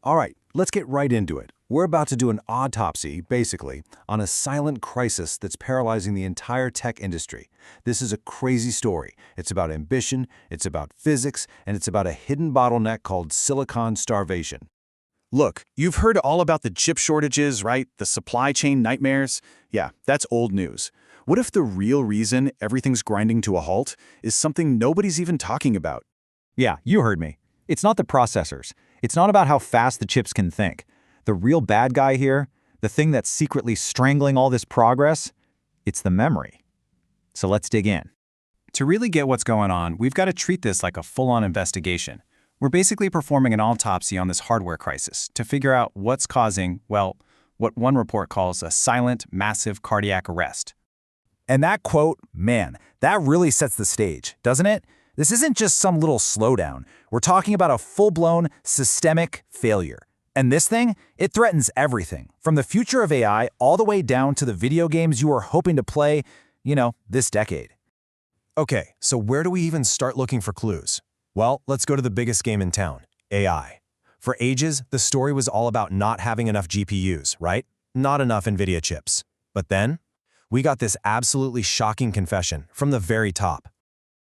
All right, let's get right into it. We're about to do an autopsy, basically, on a silent crisis that's paralyzing the entire tech industry. This is a crazy story. It's about ambition, it's about physics, and it's about a hidden bottleneck called silicon starvation. Look, you've heard all about the chip shortages, right? The supply chain nightmares? Yeah, that's old news. What if the real reason everything's grinding to a halt is something nobody's even talking about? Yeah, you heard me. It's not the processors. It's not about how fast the chips can think. The real bad guy here, the thing that's secretly strangling all this progress, it's the memory. So let's dig in. To really get what's going on, we've got to treat this like a full-on investigation. We're basically performing an autopsy on this hardware crisis to figure out what's causing, well, what one report calls a silent, massive cardiac arrest. And that quote, man, that really sets the stage, doesn't it? This isn't just some little slowdown. We're talking about a full-blown, systemic failure. And this thing, it threatens everything, from the future of AI all the way down to the video games you are hoping to play, this decade. Okay, so where do we even start looking for clues? Well, let's go to the biggest game in town, AI. For ages, the story was all about not having enough GPUs, right? Not enough NVIDIA chips. But then, we got this absolutely shocking confession from the very top.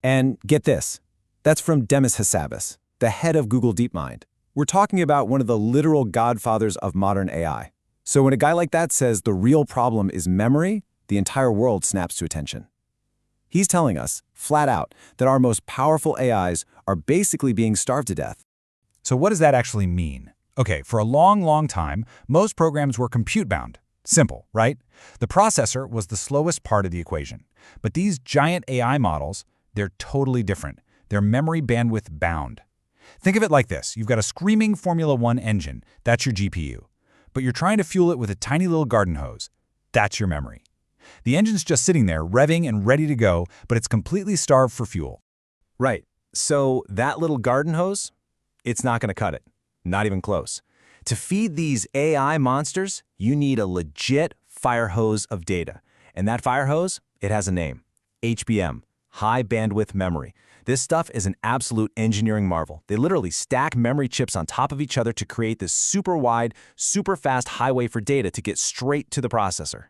And get this, that's from Demis Hassabis, the head of Google DeepMind. We're talking about one of the literal godfathers of modern AI. So when a guy like that says the real problem is memory, the entire world snaps to attention. He's telling us, flat out, that our most powerful AIs are basically being starved to death. So what does that actually mean? Okay, for a long time, most programs were compute-bound. Simple, right? The processor was the slowest part of the equation. But these giant AI models, they're totally different. They're memory bandwidth bound. Think of it like this. You've got a screaming Formula One engine. That's your GPU. But you're trying to fuel it with a tiny little garden hose. That's your memory. The engine's just sitting there, revving and ready to go, but it's completely starved for fuel. Right. So that little garden hose, it's not going to cut it. Not even close. To feed these AI monsters, you need a legit fire hose of data. And that fire hose, it has a name. HBM, high bandwidth memory. This stuff is an absolute engineering marvel. They literally stack memory chips on top of each other to create this super wide, super fast highway for data to get straight to the processor.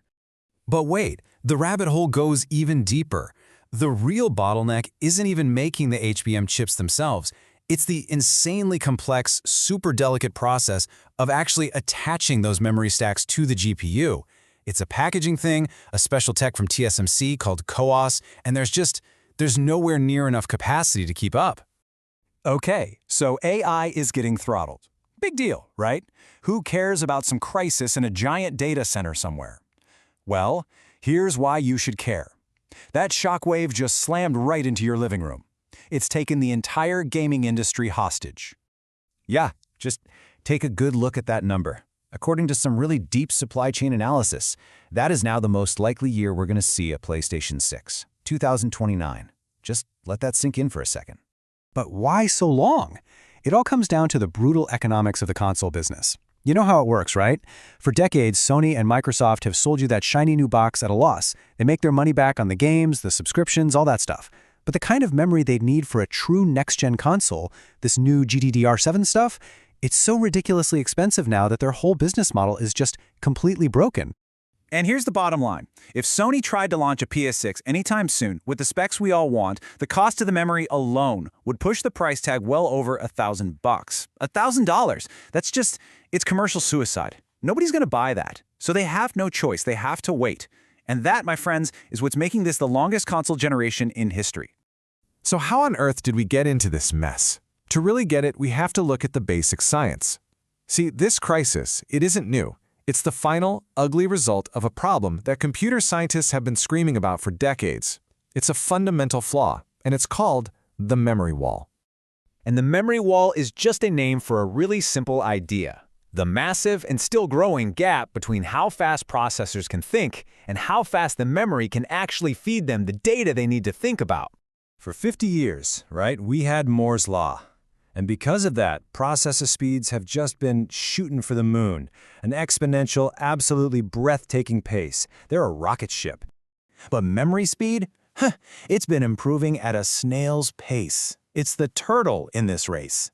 But wait, the rabbit hole goes even deeper. The real bottleneck isn't even making the HBM chips themselves. It's the insanely complex, super delicate process of actually attaching those memory stacks to the GPU. It's a packaging thing, a special tech from TSMC called CoWoS, and there's nowhere near enough capacity to keep up. Okay, so AI is getting throttled. Big deal, right? Who cares about some crisis in a giant data center somewhere? Well, here's why you should care. That shockwave just slammed right into your living room. It's taken the entire gaming industry hostage. Yeah, just take a good look at that number. According to some really deep supply chain analysis, that is now the most likely year we're going to see a PlayStation 6, 2029. Just let that sink in for a second. But why so long? It all comes down to the brutal economics of the console business. You know how it works, right? For decades, Sony and Microsoft have sold you that shiny new box at a loss. They make their money back on the games, the subscriptions, all that stuff. But the kind of memory they'd need for a true next-gen console, this new GDDR7 stuff, it's so ridiculously expensive now that their whole business model is just completely broken. And here's the bottom line. If Sony tried to launch a PS6 anytime soon with the specs we all want, the cost of the memory alone would push the price tag well over $1,000. $1,000. It's commercial suicide. Nobody's going to buy that. So they have no choice. They have to wait. And that, my friends, is what's making this the longest console generation in history. So how on earth did we get into this mess? To really get it, we have to look at the basic science. See, this crisis, it isn't new. It's the final, ugly result of a problem that computer scientists have been screaming about for decades. It's a fundamental flaw, and it's called the memory wall. And the memory wall is just a name for a really simple idea. The massive and still growing gap between how fast processors can think and how fast the memory can actually feed them the data they need to think about. For 50 years, right, we had Moore's Law. And because of that, processor speeds have just been shooting for the moon. An exponential, absolutely breathtaking pace. They're a rocket ship. But memory speed? It's been improving at a snail's pace. It's the turtle in this race.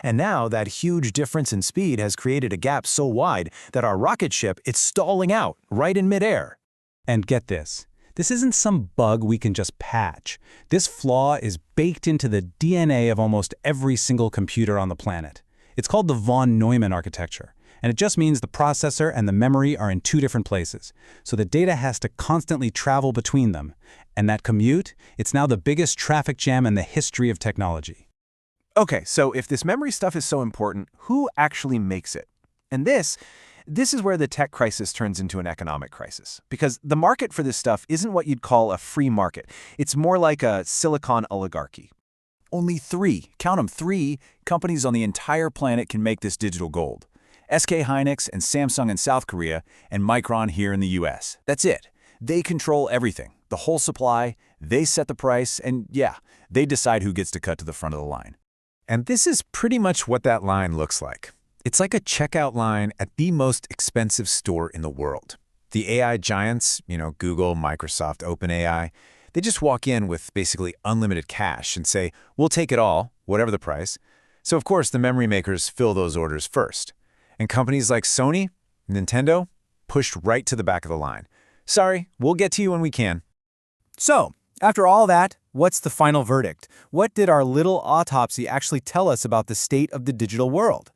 And now that huge difference in speed has created a gap so wide that our rocket ship is stalling out right in midair. And get this. This isn't some bug we can just patch. This flaw is baked into the DNA of almost every single computer on the planet. It's called the von Neumann architecture, and it just means the processor and the memory are in two different places, so the data has to constantly travel between them. And that commute, it's now the biggest traffic jam in the history of technology. Okay, so if this memory stuff is so important, who actually makes it? And this is where the tech crisis turns into an economic crisis, because the market for this stuff isn't what you'd call a free market. It's more like a silicon oligarchy. Only 3, count them 3, companies on the entire planet can make this digital gold. SK Hynix and Samsung in South Korea, and Micron here in the US. That's it. They control everything, the whole supply, they set the price, and yeah, they decide who gets to cut to the front of the line. And this is pretty much what that line looks like. It's like a checkout line at the most expensive store in the world. The AI giants, Google, Microsoft, OpenAI, they just walk in with basically unlimited cash and say, we'll take it all, whatever the price. So of course, the memory makers fill those orders first. And companies like Sony, Nintendo, pushed right to the back of the line. Sorry, we'll get to you when we can. So, after all that, what's the final verdict? What did our little autopsy actually tell us about the state of the digital world?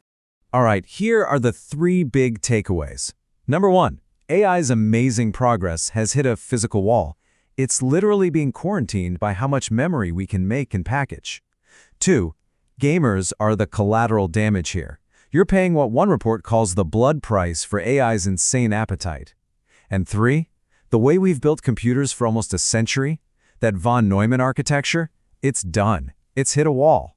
All right, here are the 3 big takeaways. Number 1, AI's amazing progress has hit a physical wall. It's literally being quarantined by how much memory we can make and package. 2, gamers are the collateral damage here. You're paying what one report calls the blood price for AI's insane appetite. And 3, the way we've built computers for almost a century, that von Neumann architecture, it's done. It's hit a wall.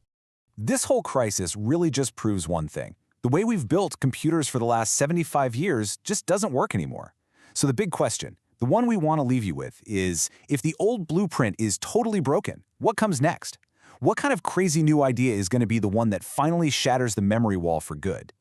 This whole crisis really just proves one thing. The way we've built computers for the last 75 years just doesn't work anymore. So the big question, the one we want to leave you with, is if the old blueprint is totally broken, what comes next? What kind of crazy new idea is going to be the one that finally shatters the memory wall for good?